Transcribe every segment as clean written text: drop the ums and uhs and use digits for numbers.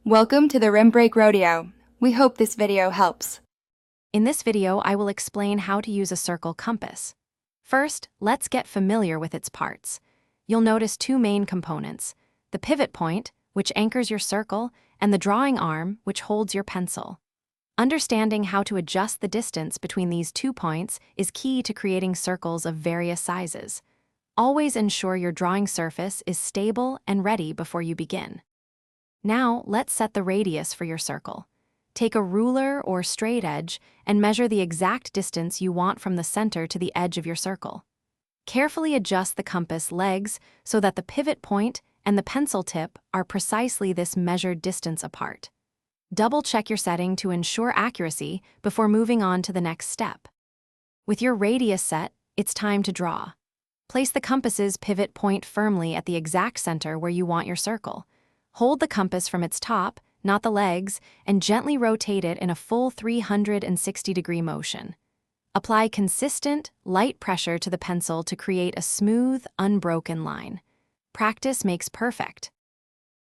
Welcome to the Rim Break Rodeo. We hope this video helps. In this video, I will explain how to use a circle compass. First, let's get familiar with its parts. You'll notice two main components: the pivot point, which anchors your circle, and the drawing arm, which holds your pencil. Understanding how to adjust the distance between these 2 points is key to creating circles of various sizes. Always ensure your drawing surface is stable and ready before you begin. Now, let's set the radius for your circle. Take a ruler or straight edge and measure the exact distance you want from the center to the edge of your circle. Carefully adjust the compass legs so that the pivot point and the pencil tip are precisely this measured distance apart. Double-check your setting to ensure accuracy before moving on to the next step. With your radius set, it's time to draw. Place the compass's pivot point firmly at the exact center where you want your circle. Hold the compass from its top, not the legs, and gently rotate it in a full 360-degree motion. Apply consistent, light pressure to the pencil to create a smooth, unbroken line. Practice makes perfect.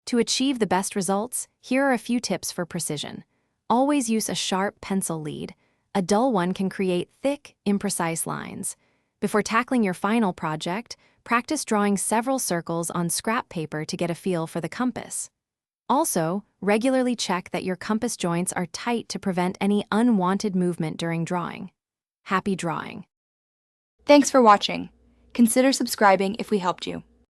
To achieve the best results, here are a few tips for precision. Always use a sharp pencil lead. A dull one can create thick, imprecise lines. Before tackling your final project, practice drawing several circles on scrap paper to get a feel for the compass. Also, regularly check that your compass joints are tight to prevent any unwanted movement during drawing. Happy drawing! Thanks for watching. Consider subscribing if we helped you.